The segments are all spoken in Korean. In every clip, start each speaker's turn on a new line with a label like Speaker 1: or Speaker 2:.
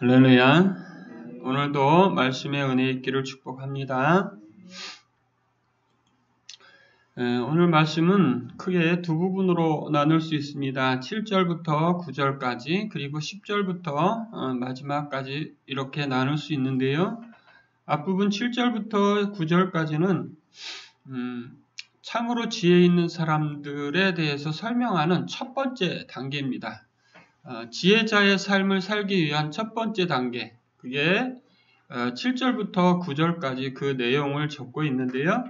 Speaker 1: 할렐루야. 오늘도 말씀의 은혜 있기를 축복합니다. 오늘 말씀은 크게 두 부분으로 나눌 수 있습니다. 7절부터 9절까지 그리고 10절부터 마지막까지 이렇게 나눌 수 있는데요. 앞부분 7절부터 9절까지는 참으로 지혜 있는 사람들에 대해서 설명하는 첫 번째 단계입니다. 지혜자의 삶을 살기 위한 첫 번째 단계, 그게 7절부터 9절까지 그 내용을 적고 있는데요.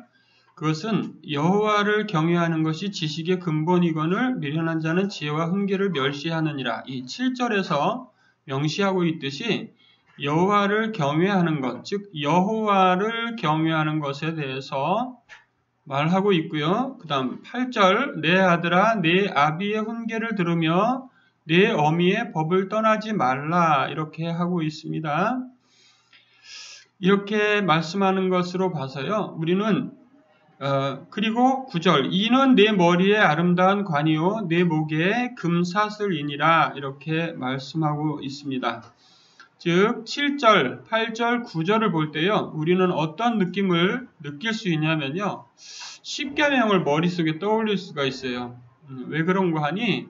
Speaker 1: 그것은 여호와를 경외하는 것이 지식의 근본이거늘 미련한 자는 지혜와 훈계를 멸시하느니라. 이 7절에서 명시하고 있듯이 여호와를 경외하는 것, 즉 여호와를 경외하는 것에 대해서 말하고 있고요. 그 다음 8절, 내 아들아 내 아비의 훈계를 들으며 내 어미의 법을 떠나지 말라, 이렇게 하고 있습니다. 이렇게 말씀하는 것으로 봐서요, 우리는 그리고 9절, 이는 내 머리에 아름다운 관이요 내 목에 금사슬이니라, 이렇게 말씀하고 있습니다. 즉 7절, 8절, 9절을 볼 때요, 우리는 어떤 느낌을 느낄 수 있냐면요, 10계명을 머릿속에 떠올릴 수가 있어요. 왜 그런가 하니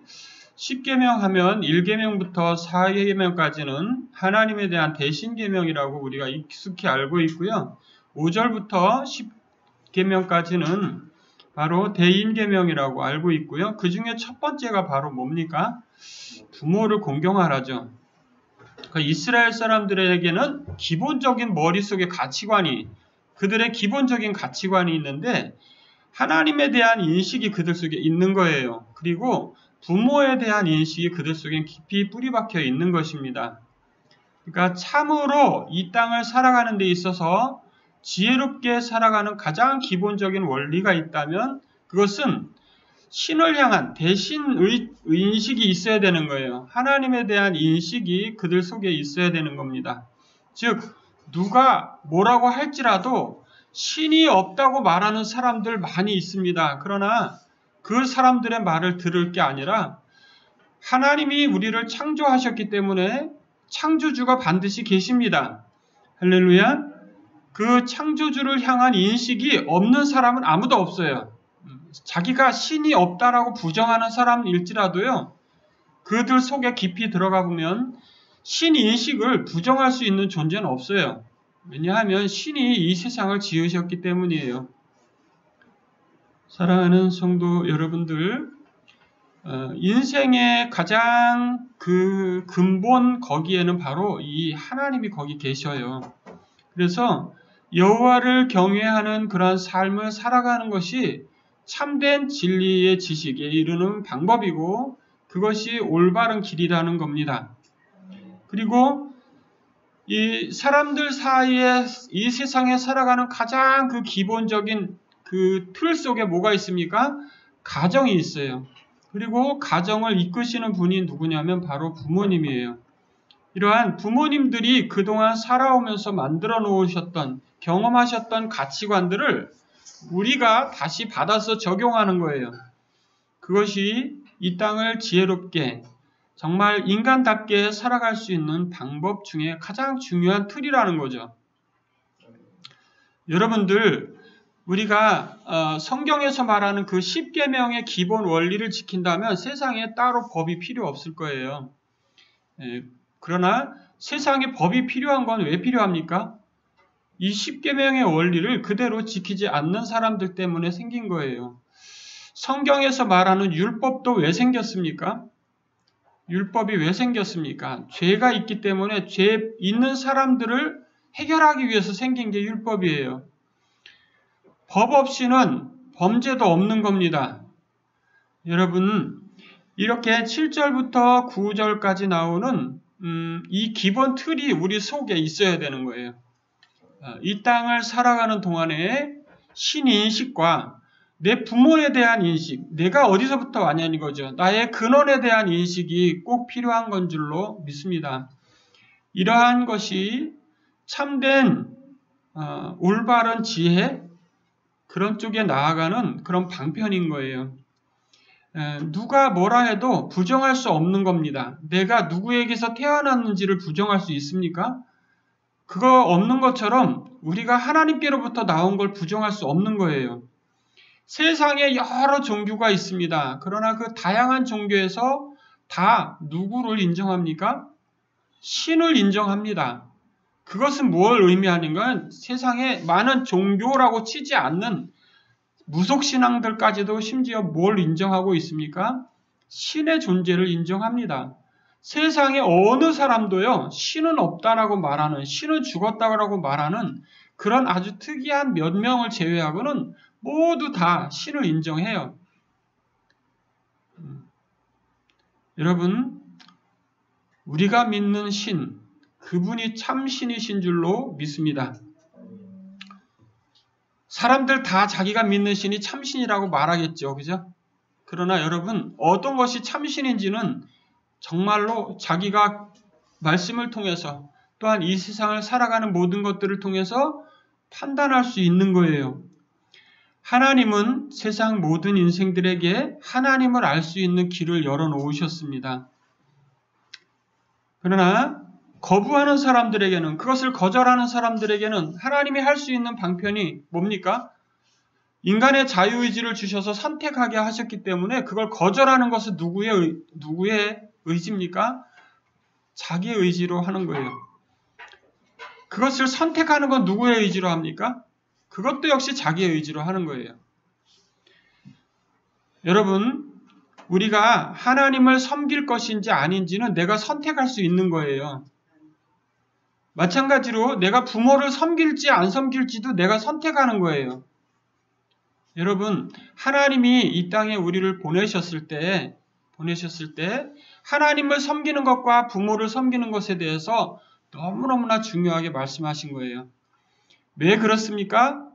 Speaker 1: 10계명 하면 1계명부터 4계명까지는 하나님에 대한 대신계명이라고 우리가 익숙히 알고 있고요. 5절부터 10계명까지는 바로 대인계명이라고 알고 있고요. 그 중에 첫 번째가 바로 뭡니까? 부모를 공경하라죠. 그러니까 이스라엘 사람들에게는 기본적인 머릿속의 가치관이, 그들의 기본적인 가치관이 있는데 하나님에 대한 인식이 그들 속에 있는 거예요. 그리고 부모에 대한 인식이 그들 속에 깊이 뿌리박혀 있는 것입니다. 그러니까 참으로 이 땅을 살아가는 데 있어서 지혜롭게 살아가는 가장 기본적인 원리가 있다면 그것은 신을 향한 대신 인식이 있어야 되는 거예요. 하나님에 대한 인식이 그들 속에 있어야 되는 겁니다. 즉 누가 뭐라고 할지라도 신이 없다고 말하는 사람들 많이 있습니다. 그러나 그 사람들의 말을 들을 게 아니라 하나님이 우리를 창조하셨기 때문에 창조주가 반드시 계십니다. 할렐루야. 그 창조주를 향한 인식이 없는 사람은 아무도 없어요. 자기가 신이 없다라고 부정하는 사람일지라도요, 그들 속에 깊이 들어가 보면 신 인식을 부정할 수 있는 존재는 없어요. 왜냐하면 신이 이 세상을 지으셨기 때문이에요. 사랑하는 성도 여러분들, 인생의 가장 그 근본 거기에는 바로 이 하나님이 거기 계셔요. 그래서 여호와를 경외하는 그러한 삶을 살아가는 것이 참된 진리의 지식에 이르는 방법이고 그것이 올바른 길이라는 겁니다. 그리고 이 사람들 사이에 이 세상에 살아가는 가장 그 기본적인 그 틀 속에 뭐가 있습니까? 가정이 있어요. 그리고 가정을 이끄시는 분이 누구냐면 바로 부모님이에요. 이러한 부모님들이 그동안 살아오면서 만들어 놓으셨던, 경험하셨던 가치관들을 우리가 다시 받아서 적용하는 거예요. 그것이 이 땅을 지혜롭게 정말 인간답게 살아갈 수 있는 방법 중에 가장 중요한 틀이라는 거죠. 여러분들, 우리가 성경에서 말하는 그 10계명의 기본 원리를 지킨다면 세상에 따로 법이 필요 없을 거예요. 그러나 세상에 법이 필요한 건 왜 필요합니까? 이 10계명의 원리를 그대로 지키지 않는 사람들 때문에 생긴 거예요. 성경에서 말하는 율법도 왜 생겼습니까? 율법이 왜 생겼습니까? 죄가 있기 때문에 죄 있는 사람들을 해결하기 위해서 생긴 게 율법이에요. 법 없이는 범죄도 없는 겁니다. 여러분, 이렇게 7절부터 9절까지 나오는 이 기본 틀이 우리 속에 있어야 되는 거예요. 이 땅을 살아가는 동안에 신인식과 내 부모에 대한 인식, 내가 어디서부터 왔냐는 거죠. 나의 근원에 대한 인식이 꼭 필요한 건 줄로 믿습니다. 이러한 것이 참된 올바른 지혜, 그런 쪽에 나아가는 그런 방편인 거예요. 누가 뭐라 해도 부정할 수 없는 겁니다. 내가 누구에게서 태어났는지를 부정할 수 있습니까? 그거 없는 것처럼 우리가 하나님께로부터 나온 걸 부정할 수 없는 거예요. 세상에 여러 종교가 있습니다. 그러나 그 다양한 종교에서 다 누구를 인정합니까? 신을 인정합니다. 그것은 뭘 의미하는가? 세상에 많은 종교라고 치지 않는 무속신앙들까지도 심지어 뭘 인정하고 있습니까? 신의 존재를 인정합니다. 세상에 어느 사람도요, 신은 없다라고 말하는, 신은 죽었다라고 말하는 그런 아주 특이한 몇 명을 제외하고는 모두 다 신을 인정해요. 여러분, 우리가 믿는 신, 그분이 참 신이신 줄로 믿습니다. 사람들 다 자기가 믿는 신이 참신이라고 말하겠죠. 그죠? 그러나 여러분, 어떤 것이 참신인지는 정말로 자기가 말씀을 통해서 또한 이 세상을 살아가는 모든 것들을 통해서 판단할 수 있는 거예요. 하나님은 세상 모든 인생들에게 하나님을 알 수 있는 길을 열어놓으셨습니다. 그러나 거부하는 사람들에게는, 그것을 거절하는 사람들에게는 하나님이 할 수 있는 방편이 뭡니까? 인간의 자유의지를 주셔서 선택하게 하셨기 때문에 그걸 거절하는 것은 누구의 의지입니까? 자기의 의지로 하는 거예요. 그것을 선택하는 건 누구의 의지로 합니까? 그것도 역시 자기의 의지로 하는 거예요. 여러분, 우리가 하나님을 섬길 것인지 아닌지는 내가 선택할 수 있는 거예요. 마찬가지로 내가 부모를 섬길지 안 섬길지도 내가 선택하는 거예요. 여러분, 하나님이 이 땅에 우리를 보내셨을 때 하나님을 섬기는 것과 부모를 섬기는 것에 대해서 너무너무나 중요하게 말씀하신 거예요. 왜 그렇습니까?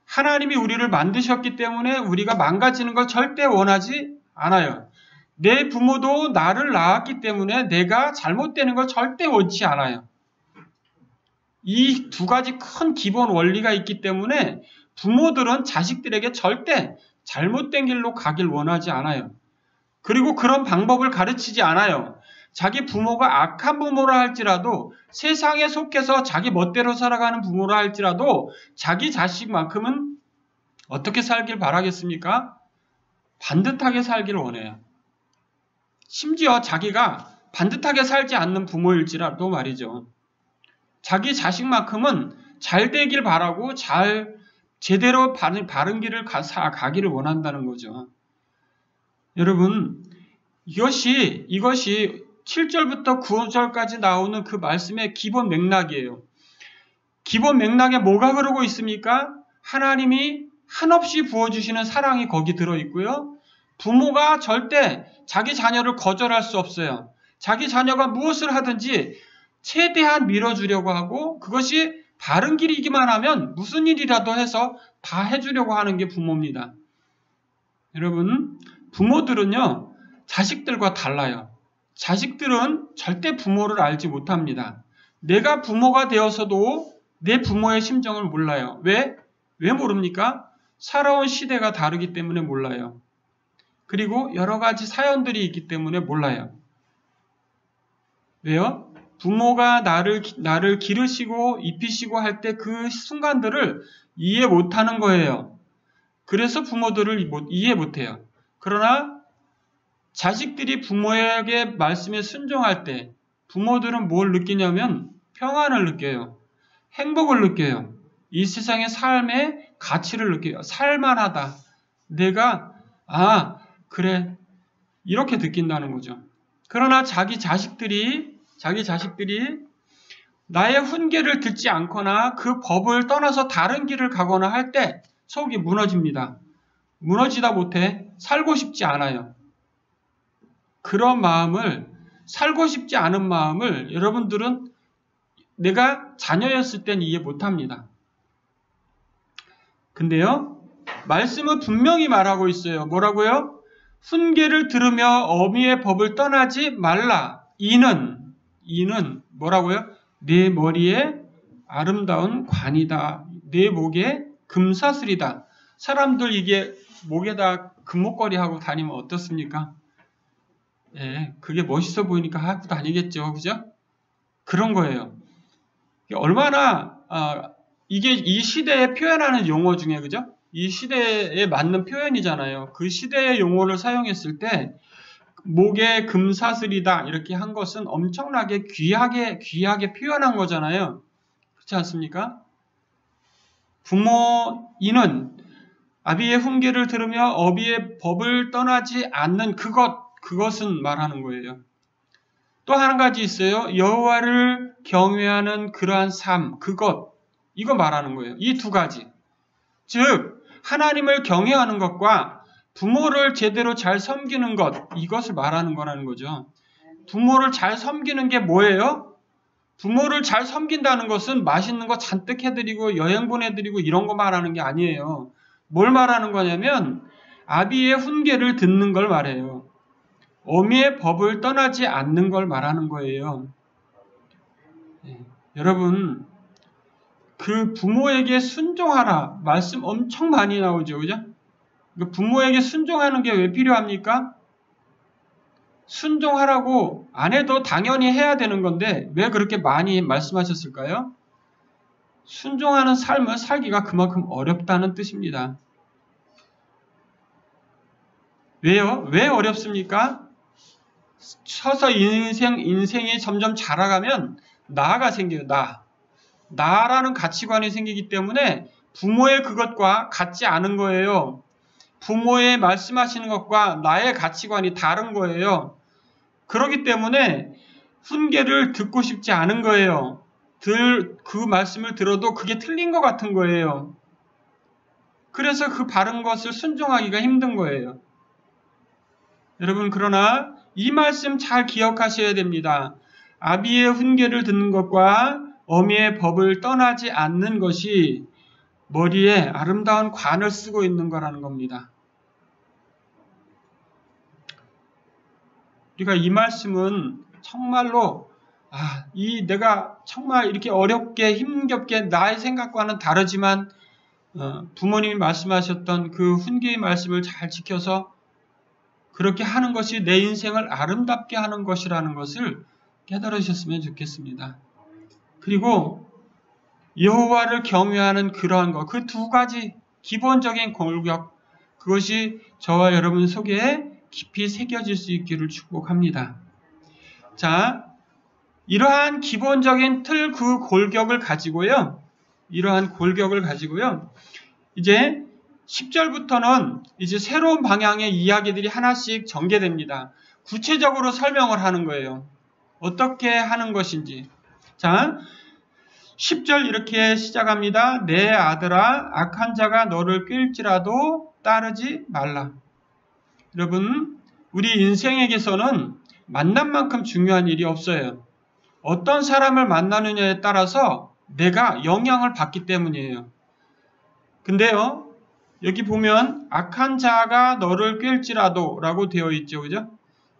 Speaker 1: 하나님이 우리를 만드셨기 때문에 우리가 망가지는 걸 절대 원하지 않아요. 내 부모도 나를 낳았기 때문에 내가 잘못되는 걸 절대 원치 않아요. 이 두 가지 큰 기본 원리가 있기 때문에 부모들은 자식들에게 절대 잘못된 길로 가길 원하지 않아요. 그리고 그런 방법을 가르치지 않아요. 자기 부모가 악한 부모라 할지라도, 세상에 속해서 자기 멋대로 살아가는 부모라 할지라도 자기 자식만큼은 어떻게 살길 바라겠습니까? 반듯하게 살길 원해요. 심지어 자기가 반듯하게 살지 않는 부모일지라도 말이죠. 자기 자식만큼은 잘 되길 바라고 제대로 바른 길을 가기를 원한다는 거죠. 여러분, 이것이 7절부터 9절까지 나오는 그 말씀의 기본 맥락이에요. 기본 맥락에 뭐가 흐르고 있습니까? 하나님이 한없이 부어주시는 사랑이 거기 들어있고요. 부모가 절대 자기 자녀를 거절할 수 없어요. 자기 자녀가 무엇을 하든지 최대한 밀어주려고 하고, 그것이 바른 길이기만 하면 무슨 일이라도 해서 다 해주려고 하는 게 부모입니다. 여러분, 부모들은요, 자식들과 달라요. 자식들은 절대 부모를 알지 못합니다. 내가 부모가 되어서도 내 부모의 심정을 몰라요. 왜 모릅니까? 살아온 시대가 다르기 때문에 몰라요. 그리고 여러 가지 사연들이 있기 때문에 몰라요. 왜요? 부모가 나를 기르시고 입히시고 할 때 그 순간들을 이해 못하는 거예요. 그래서 부모들을 이해 못해요. 그러나 자식들이 부모에게 말씀에 순종할 때 부모들은 뭘 느끼냐면 평안을 느껴요. 행복을 느껴요. 이 세상의 삶의 가치를 느껴요. 살만하다. 내가 그래, 이렇게 느낀다는 거죠. 그러나 자기 자식들이 나의 훈계를 듣지 않거나 그 법을 떠나서 다른 길을 가거나 할 때 속이 무너집니다. 무너지다 못해 살고 싶지 않아요. 그런 마음을, 살고 싶지 않은 마음을 여러분들은 내가 자녀였을 땐 이해 못합니다. 근데요, 말씀은 분명히 말하고 있어요. 뭐라고요? 훈계를 들으며 어미의 법을 떠나지 말라. 이는 뭐라고요? 내 머리에 아름다운 관이다. 내 목에 금사슬이다. 사람들 이게 목에다 금목걸이 하고 다니면 어떻습니까? 예, 그게 멋있어 보이니까 하고 다니겠죠. 그죠? 그런 거예요. 얼마나, 이게 이 시대에 표현하는 용어 중에, 그죠? 이 시대에 맞는 표현이잖아요. 그 시대의 용어를 사용했을 때, 목에 금사슬이다, 이렇게 한 것은 엄청나게 귀하게 표현한 거잖아요. 그렇지 않습니까? 부모인은 아비의 훈계를 들으며 어비의 법을 떠나지 않는 그것은 말하는 거예요. 또 한 가지 있어요. 여호와를 경외하는 그러한 삶, 이거 말하는 거예요. 이 두 가지. 즉, 하나님을 경외하는 것과 부모를 제대로 잘 섬기는 것, 이것을 말하는 거라는 거죠. 부모를 잘 섬기는 게 뭐예요? 부모를 잘 섬긴다는 것은 맛있는 거 잔뜩 해드리고 여행 보내드리고 이런 거 말하는 게 아니에요. 뭘 말하는 거냐면 아비의 훈계를 듣는 걸 말해요. 어미의 법을 떠나지 않는 걸 말하는 거예요. 여러분, 그 부모에게 순종하라 말씀 엄청 많이 나오죠. 그죠? 부모에게 순종하는 게 왜 필요합니까? 순종하라고 안 해도 당연히 해야 되는 건데 왜 그렇게 많이 말씀하셨을까요? 순종하는 삶을 살기가 그만큼 어렵다는 뜻입니다. 왜요? 왜 어렵습니까? 서서 인생이 점점 자라가면 나가 생겨요. 나라는 가치관이 생기기 때문에 부모의 그것과 같지 않은 거예요. 부모의 말씀하시는 것과 나의 가치관이 다른 거예요. 그렇기 때문에 훈계를 듣고 싶지 않은 거예요. 그 말씀을 들어도 그게 틀린 것 같은 거예요. 그래서 그 바른 것을 순종하기가 힘든 거예요. 여러분, 그러나 이 말씀 잘 기억하셔야 됩니다. 아비의 훈계를 듣는 것과 어미의 법을 떠나지 않는 것이 머리에 아름다운 관을 쓰고 있는 거라는 겁니다. 우리가 이 말씀은 정말로 내가 정말 이렇게 어렵게 힘겹게 나의 생각과는 다르지만 부모님이 말씀하셨던 그 훈계의 말씀을 잘 지켜서 그렇게 하는 것이 내 인생을 아름답게 하는 것이라는 것을 깨달으셨으면 좋겠습니다. 그리고 여호와를 경외하는 그러한 것, 그 두 가지 기본적인 골격, 그것이 저와 여러분 속에 깊이 새겨질 수 있기를 축복합니다. 자, 이러한 기본적인 틀 그 골격을 가지고요. 이제 10절부터는 이제 새로운 방향의 이야기들이 하나씩 전개됩니다. 구체적으로 설명을 하는 거예요. 어떻게 하는 것인지. 자, 10절 이렇게 시작합니다. 내 아들아, 악한 자가 너를 꾀일지라도 따르지 말라. 여러분, 우리 인생에게서는 만남만큼 중요한 일이 없어요. 어떤 사람을 만나느냐에 따라서 내가 영향을 받기 때문이에요. 근데요, 여기 보면 악한 자가 너를 꾀일지라도 라고 되어 있죠. 그죠?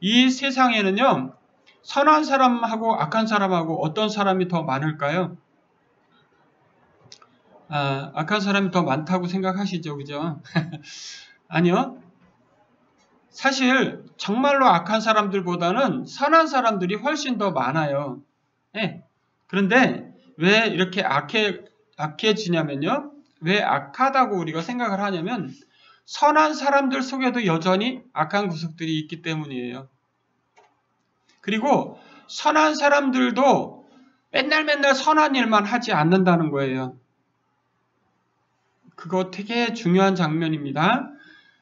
Speaker 1: 이 세상에는요, 선한 사람하고 악한 사람하고 어떤 사람이 더 많을까요? 악한 사람이 더 많다고 생각하시죠. 그죠? 아니요. 사실 정말로 악한 사람들보다는 선한 사람들이 훨씬 더 많아요. 네. 그런데 왜 이렇게 악해지냐면요. 왜 악하다고 우리가 생각을 하냐면 선한 사람들 속에도 여전히 악한 구석들이 있기 때문이에요. 그리고 선한 사람들도 맨날 선한 일만 하지 않는다는 거예요. 그거 되게 중요한 장면입니다.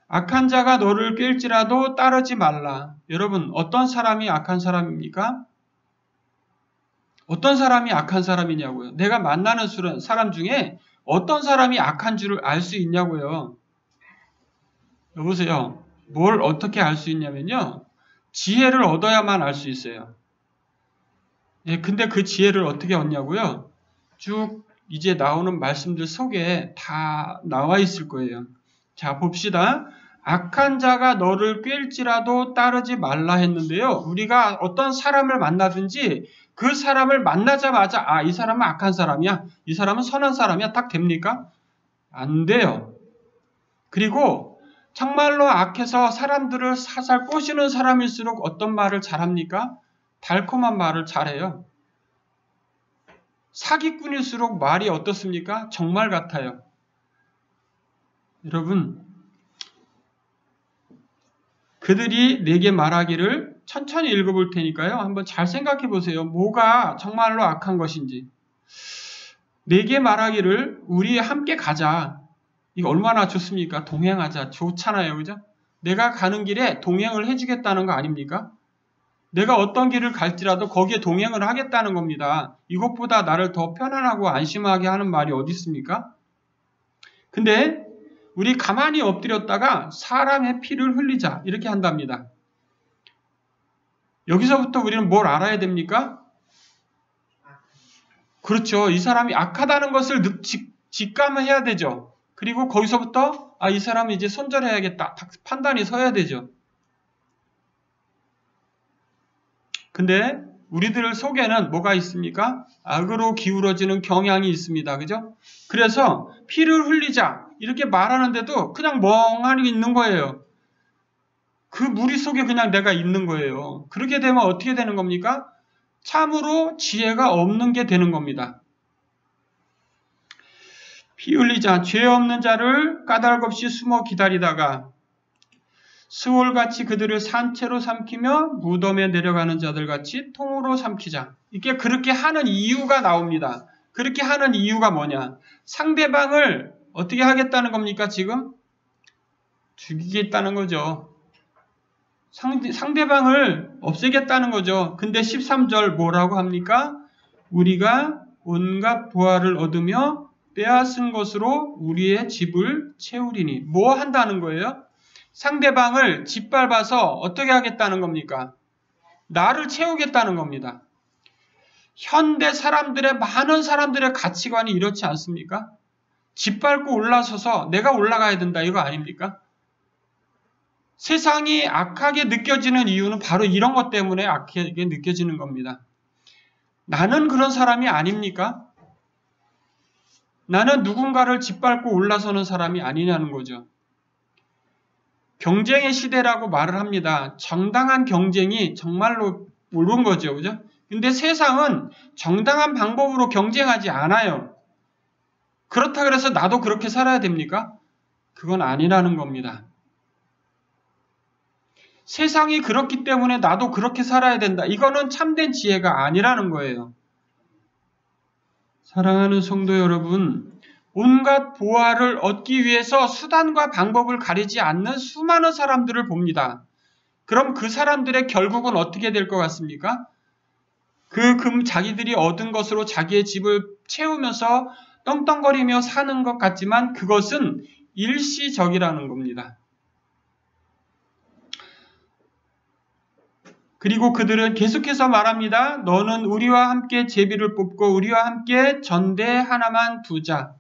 Speaker 1: 악한 자가 너를 꾀일지라도 따르지 말라. 여러분, 어떤 사람이 악한 사람입니까? 어떤 사람이 악한 사람이냐고요. 내가 만나는 사람 중에 어떤 사람이 악한 줄을 알 수 있냐고요. 여보세요. 뭘 어떻게 알 수 있냐면요. 지혜를 얻어야만 알 수 있어요. 근데 그 지혜를 어떻게 얻냐고요. 쭉 이제 나오는 말씀들 속에 다 나와 있을 거예요. 자, 봅시다. 악한 자가 너를 꾀일지라도 따르지 말라 했는데요. 우리가 어떤 사람을 만나든지 그 사람을 만나자마자 이 사람은 악한 사람이야. 이 사람은 선한 사람이야. 딱 됩니까? 안 돼요. 그리고 정말로 악해서 사람들을 살살 꼬시는 사람일수록 어떤 말을 잘합니까? 달콤한 말을 잘해요. 사기꾼일수록 말이 어떻습니까? 정말 같아요. 여러분, 그들이 내게 말하기를 천천히 읽어볼 테니까요. 한번 잘 생각해 보세요. 뭐가 정말로 악한 것인지. 내게 말하기를 우리 함께 가자. 이거 얼마나 좋습니까? 동행하자. 좋잖아요. 그죠? 내가 가는 길에 동행을 해주겠다는 거 아닙니까? 내가 어떤 길을 갈지라도 거기에 동행을 하겠다는 겁니다. 이것보다 나를 더 편안하고 안심하게 하는 말이 어디 있습니까? 근데 우리 가만히 엎드렸다가 사람의 피를 흘리자 이렇게 한답니다. 여기서부터 우리는 뭘 알아야 됩니까? 그렇죠. 이 사람이 악하다는 것을 직감을 해야 되죠. 그리고 거기서부터 이 사람은 이제 손절해야겠다. 판단이 서야 되죠. 근데 우리들 속에는 뭐가 있습니까? 악으로 기울어지는 경향이 있습니다. 그죠? 그래서 피를 흘리자 이렇게 말하는데도 그냥 멍하니 있는 거예요. 그 무리 속에 그냥 내가 있는 거예요. 그렇게 되면 어떻게 되는 겁니까? 참으로 지혜가 없는 게 되는 겁니다. 피 흘리자 죄 없는 자를 까닭없이 숨어 기다리다가 스월같이 그들을 산채로 삼키며 무덤에 내려가는 자들같이 통으로 삼키자. 이게 그렇게 하는 이유가 나옵니다. 그렇게 하는 이유가 뭐냐? 상대방을 어떻게 하겠다는 겁니까? 지금? 죽이겠다는 거죠. 상대방을 없애겠다는 거죠. 근데 13절 뭐라고 합니까? 우리가 온갖 보화를 얻으며 빼앗은 것으로 우리의 집을 채우리니. 뭐 한다는 거예요? 상대방을 짓밟아서 어떻게 하겠다는 겁니까? 나를 채우겠다는 겁니다. 현대 사람들의 많은 사람들의 가치관이 이렇지 않습니까? 짓밟고 올라서서 내가 올라가야 된다 이거 아닙니까? 세상이 악하게 느껴지는 이유는 바로 이런 것 때문에 악하게 느껴지는 겁니다. 나는 그런 사람이 아닙니까? 나는 누군가를 짓밟고 올라서는 사람이 아니냐는 거죠. 경쟁의 시대라고 말을 합니다. 정당한 경쟁이 정말로 옳은 거죠. 그죠? 근데 세상은 정당한 방법으로 경쟁하지 않아요. 그렇다 그래서 나도 그렇게 살아야 됩니까? 그건 아니라는 겁니다. 세상이 그렇기 때문에 나도 그렇게 살아야 된다. 이거는 참된 지혜가 아니라는 거예요. 사랑하는 성도 여러분, 온갖 보화를 얻기 위해서 수단과 방법을 가리지 않는 수많은 사람들을 봅니다. 그럼 그 사람들의 결국은 어떻게 될 것 같습니까? 자기들이 얻은 것으로 자기의 집을 채우면서 떵떵거리며 사는 것 같지만 그것은 일시적이라는 겁니다. 그리고 그들은 계속해서 말합니다. 너는 우리와 함께 제비를 뽑고 우리와 함께 전대 하나만 두자.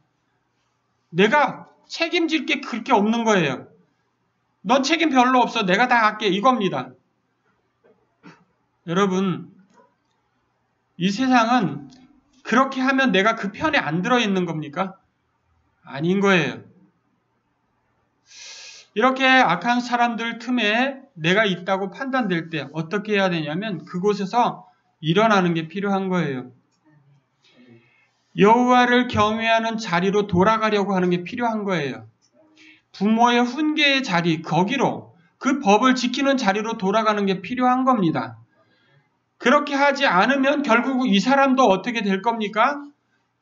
Speaker 1: 내가 책임질 게 그렇게 없는 거예요. 넌 책임 별로 없어. 내가 다 할게. 이겁니다. 여러분, 이 세상은 그렇게 하면 내가 그 편에 안 들어있는 겁니까? 아닌 거예요. 이렇게 악한 사람들 틈에 내가 있다고 판단될 때 어떻게 해야 되냐면 그곳에서 일어나는 게 필요한 거예요. 여호와를 경외하는 자리로 돌아가려고 하는 게 필요한 거예요. 부모의 훈계의 자리, 거기로 그 법을 지키는 자리로 돌아가는 게 필요한 겁니다. 그렇게 하지 않으면 결국 이 사람도 어떻게 될 겁니까?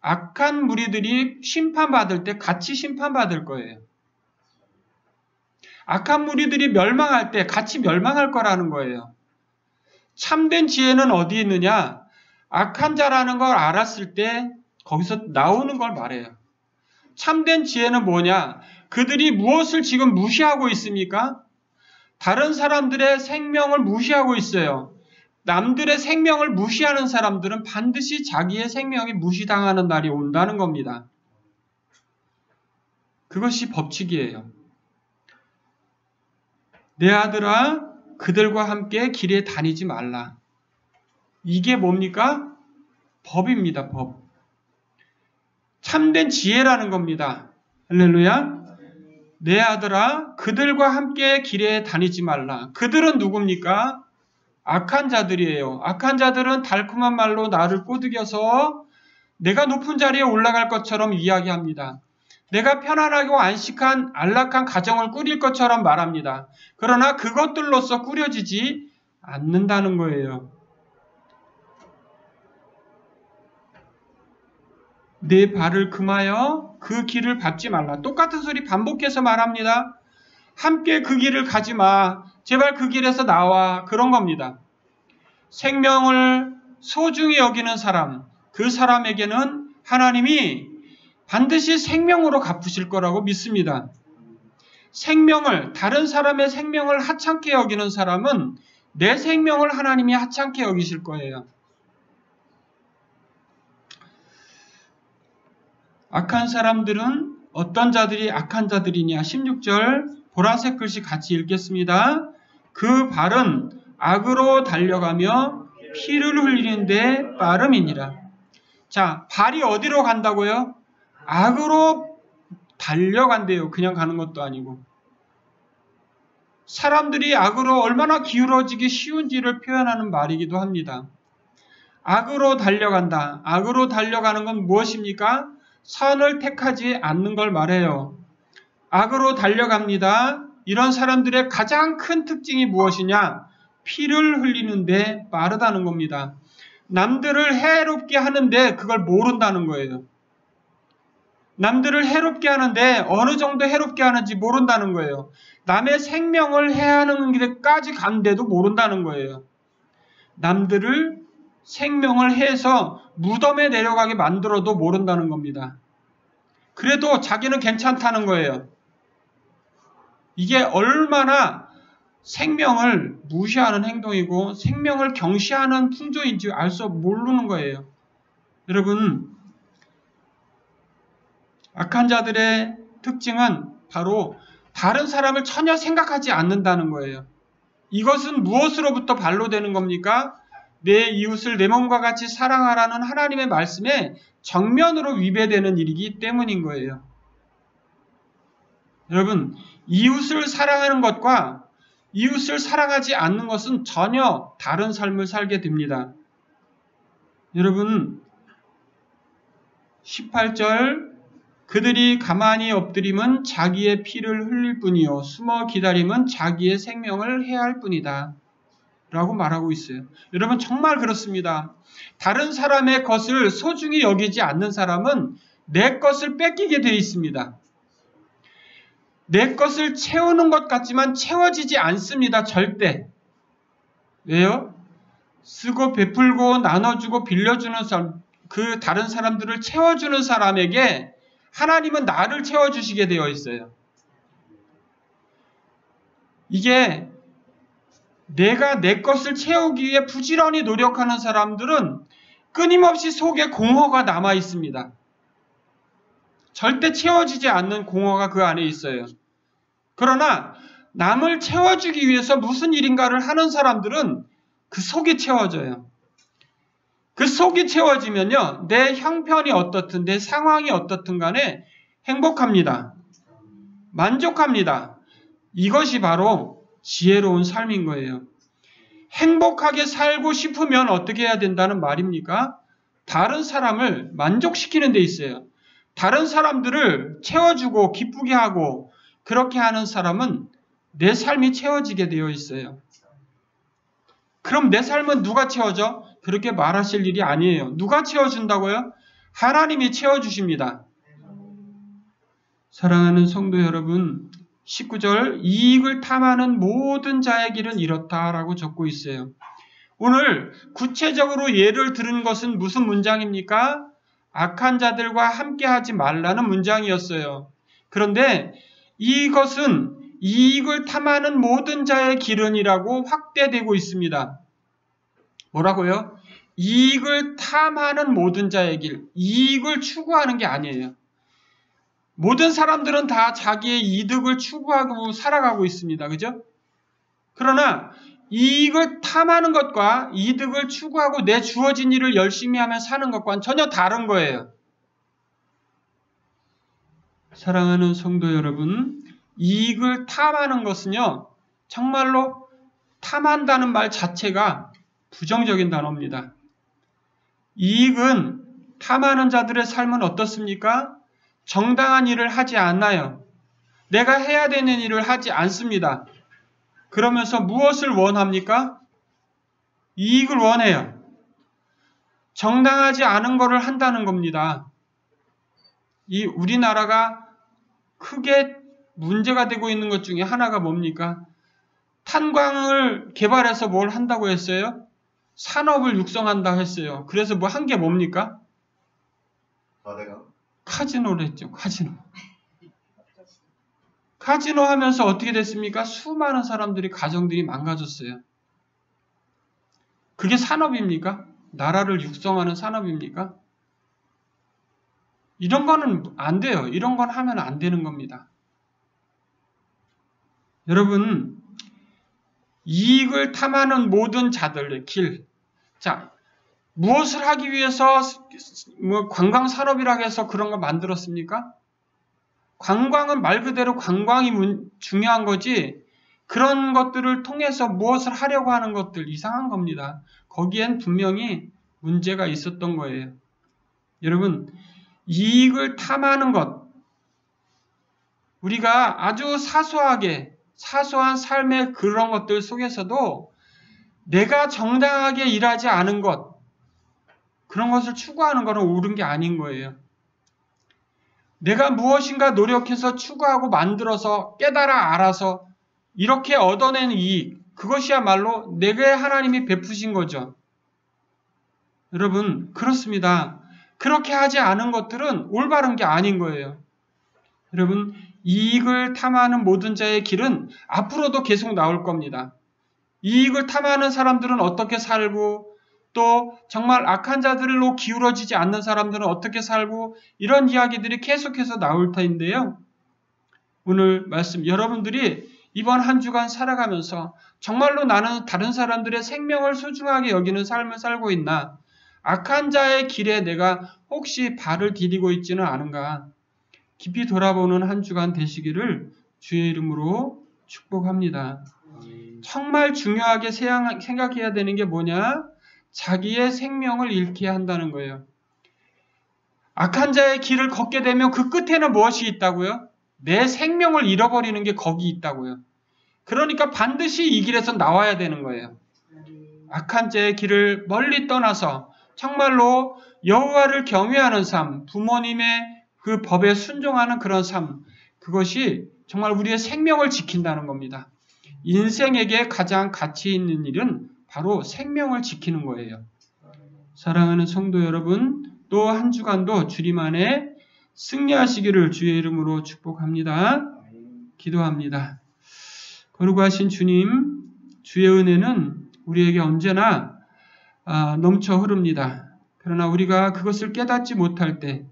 Speaker 1: 악한 무리들이 심판받을 때 같이 심판받을 거예요. 악한 무리들이 멸망할 때 같이 멸망할 거라는 거예요. 참된 지혜는 어디 있느냐? 악한 자라는 걸 알았을 때 거기서 나오는 걸 말해요. 참된 지혜는 뭐냐? 그들이 무엇을 지금 무시하고 있습니까? 다른 사람들의 생명을 무시하고 있어요. 남들의 생명을 무시하는 사람들은 반드시 자기의 생명이 무시당하는 날이 온다는 겁니다. 그것이 법칙이에요. 내 아들아, 그들과 함께 길에 다니지 말라. 이게 뭡니까? 법입니다, 법. 참된 지혜라는 겁니다. 할렐루야. 내 아들아, 그들과 함께 길에 다니지 말라. 그들은 누굽니까? 악한 자들이에요. 악한 자들은 달콤한 말로 나를 꼬드겨서 내가 높은 자리에 올라갈 것처럼 이야기합니다. 내가 편안하고 안식한 안락한 가정을 꾸릴 것처럼 말합니다. 그러나 그것들로서 꾸려지지 않는다는 거예요. 내 발을 금하여 그 길을 밟지 말라. 똑같은 소리 반복해서 말합니다. 함께 그 길을 가지 마. 제발 그 길에서 나와. 그런 겁니다. 생명을 소중히 여기는 사람, 그 사람에게는 하나님이 반드시 생명으로 갚으실 거라고 믿습니다. 다른 사람의 생명을 하찮게 여기는 사람은 내 생명을 하나님이 하찮게 여기실 거예요. 악한 사람들은 어떤 자들이 악한 자들이냐? 16절 보라색 글씨 같이 읽겠습니다. 그 발은 악으로 달려가며 피를 흘리는데 빠름이니라. 자, 발이 어디로 간다고요? 악으로 달려간대요. 그냥 가는 것도 아니고. 사람들이 악으로 얼마나 기울어지기 쉬운지를 표현하는 말이기도 합니다. 악으로 달려간다. 악으로 달려가는 건 무엇입니까? 선을 택하지 않는 걸 말해요. 악으로 달려갑니다. 이런 사람들의 가장 큰 특징이 무엇이냐? 피를 흘리는데 빠르다는 겁니다. 남들을 해롭게 하는데 그걸 모른다는 거예요. 남들을 해롭게 하는데 어느 정도 해롭게 하는지 모른다는 거예요. 남의 생명을 해하는 데까지 간데도 모른다는 거예요. 남들을 생명을 해서 무덤에 내려가게 만들어도 모른다는 겁니다. 그래도 자기는 괜찮다는 거예요. 이게 얼마나 생명을 무시하는 행동이고 생명을 경시하는 풍조인지 모르는 거예요. 여러분, 악한 자들의 특징은 바로 다른 사람을 전혀 생각하지 않는다는 거예요. 이것은 무엇으로부터 반로되는 겁니까? 내 이웃을 내 몸과 같이 사랑하라는 하나님의 말씀에 정면으로 위배되는 일이기 때문인 거예요. 여러분, 이웃을 사랑하는 것과 이웃을 사랑하지 않는 것은 전혀 다른 삶을 살게 됩니다. 여러분, 18절 그들이 가만히 엎드림은 자기의 피를 흘릴 뿐이요 숨어 기다림은 자기의 생명을 해할 뿐이다 라고 말하고 있어요. 여러분, 정말 그렇습니다. 다른 사람의 것을 소중히 여기지 않는 사람은 내 것을 뺏기게 되어 있습니다. 내 것을 채우는 것 같지만 채워지지 않습니다. 절대. 왜요? 쓰고 베풀고 나눠주고 빌려주는 사람, 그 다른 사람들을 채워주는 사람에게 하나님은 나를 채워주시게 되어 있어요. 이게 내가 내 것을 채우기 위해 부지런히 노력하는 사람들은 끊임없이 속에 공허가 남아 있습니다. 절대 채워지지 않는 공허가 그 안에 있어요. 그러나 남을 채워주기 위해서 무슨 일인가를 하는 사람들은 그 속이 채워져요. 그 속이 채워지면요, 내 형편이 어떻든 내 상황이 어떻든 간에 행복합니다. 만족합니다. 이것이 바로 지혜로운 삶인 거예요. 행복하게 살고 싶으면 어떻게 해야 된다는 말입니까? 다른 사람을 만족시키는 데 있어요. 다른 사람들을 채워주고 기쁘게 하고 그렇게 하는 사람은 내 삶이 채워지게 되어 있어요. 그럼 내 삶은 누가 채워져? 그렇게 말하실 일이 아니에요. 누가 채워준다고요? 하나님이 채워주십니다. 사랑하는 성도 여러분, 19절 이익을 탐하는 모든 자의 길은 이렇다라고 적고 있어요. 오늘 구체적으로 예를 들은 것은 무슨 문장입니까? 악한 자들과 함께하지 말라는 문장이었어요. 그런데 이것은 이익을 탐하는 모든 자의 길은이라고 확대되고 있습니다. 뭐라고요? 이익을 탐하는 모든 자의 길, 이익을 추구하는 게 아니에요. 모든 사람들은 다 자기의 이득을 추구하고 살아가고 있습니다. 그죠? 그러나 이익을 탐하는 것과 이득을 추구하고 내 주어진 일을 열심히 하며 사는 것과는 전혀 다른 거예요. 사랑하는 성도 여러분, 이익을 탐하는 것은요, 정말로 탐한다는 말 자체가 부정적인 단어입니다. 이익은 탐하는 자들의 삶은 어떻습니까? 정당한 일을 하지 않아요. 내가 해야 되는 일을 하지 않습니다. 그러면서 무엇을 원합니까? 이익을 원해요. 정당하지 않은 것을 한다는 겁니다. 이 우리나라가 크게 문제가 되고 있는 것 중에 하나가 뭡니까? 탄광을 개발해서 뭘 한다고 했어요? 산업을 육성한다 했어요. 그래서 뭐 한 게 뭡니까? 카지노를 했죠. 카지노. 카지노 하면서 어떻게 됐습니까? 수많은 사람들이, 가정들이 망가졌어요. 그게 산업입니까? 나라를 육성하는 산업입니까? 이런 거는 안 돼요. 이런 건 하면 안 되는 겁니다. 여러분, 이익을 탐하는 모든 자들의 길. 자, 무엇을 하기 위해서 관광산업이라고 해서 그런 거 만들었습니까? 관광은 말 그대로 관광이 중요한 거지, 그런 것들을 통해서 무엇을 하려고 하는 것들 이상한 겁니다. 거기엔 분명히 문제가 있었던 거예요. 여러분, 이익을 탐하는 것, 우리가 아주 사소한 삶의 그런 것들 속에서도 내가 정당하게 일하지 않은 것, 그런 것을 추구하는 것은 옳은 게 아닌 거예요. 내가 무엇인가 노력해서 추구하고 만들어서 깨달아 알아서 이렇게 얻어낸 이익, 그것이야말로 내게 하나님이 베푸신 거죠. 여러분, 그렇습니다. 그렇게 하지 않은 것들은 올바른 게 아닌 거예요. 여러분, 이익을 탐하는 모든 자의 길은 앞으로도 계속 나올 겁니다. 이익을 탐하는 사람들은 어떻게 살고, 또 정말 악한 자들로 기울어지지 않는 사람들은 어떻게 살고, 이런 이야기들이 계속해서 나올 터인데요. 오늘 말씀, 여러분들이 이번 한 주간 살아가면서 정말로 나는 다른 사람들의 생명을 소중하게 여기는 삶을 살고 있나? 악한 자의 길에 내가 혹시 발을 디디고 있지는 않은가? 깊이 돌아보는 한 주간 되시기를 주의 이름으로 축복합니다. 정말 중요하게 생각해야 되는 게 뭐냐? 자기의 생명을 잃게 한다는 거예요. 악한 자의 길을 걷게 되면 그 끝에는 무엇이 있다고요? 내 생명을 잃어버리는 게 거기 있다고요. 그러니까 반드시 이 길에서 나와야 되는 거예요. 악한 자의 길을 멀리 떠나서 정말로 여호와를 경외하는 삶, 부모님의 그 법에 순종하는 그런 삶, 그것이 정말 우리의 생명을 지킨다는 겁니다. 인생에게 가장 가치 있는 일은 바로 생명을 지키는 거예요. 사랑하는 성도 여러분, 또 한 주간도 주님 안에 승리하시기를 주의 이름으로 축복합니다. 기도합니다. 거룩하신 주님, 주의 은혜는 우리에게 언제나 넘쳐 흐릅니다. 그러나 우리가 그것을 깨닫지 못할 때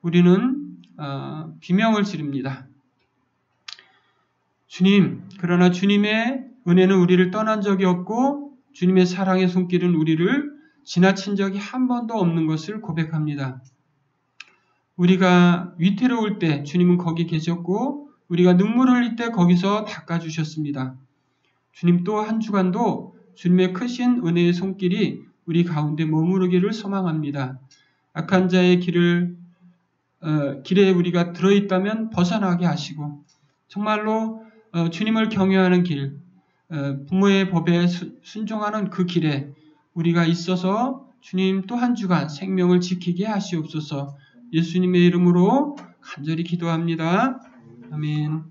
Speaker 1: 우리는 비명을 지릅니다. 주님, 그러나 주님의 은혜는 우리를 떠난 적이 없고 주님의 사랑의 손길은 우리를 지나친 적이 한 번도 없는 것을 고백합니다. 우리가 위태로울 때 주님은 거기 계셨고 우리가 눈물을 흘릴 때 거기서 닦아주셨습니다. 주님, 또 한 주간도 주님의 크신 은혜의 손길이 우리 가운데 머무르기를 소망합니다. 악한 자의 길에 우리가 들어있다면 벗어나게 하시고 정말로 주님을 경외하는 길, 부모의 법에 순종하는 그 길에 우리가 있어서 주님 또 한 주간 생명을 지키게 하시옵소서. 예수님의 이름으로 간절히 기도합니다. 아멘.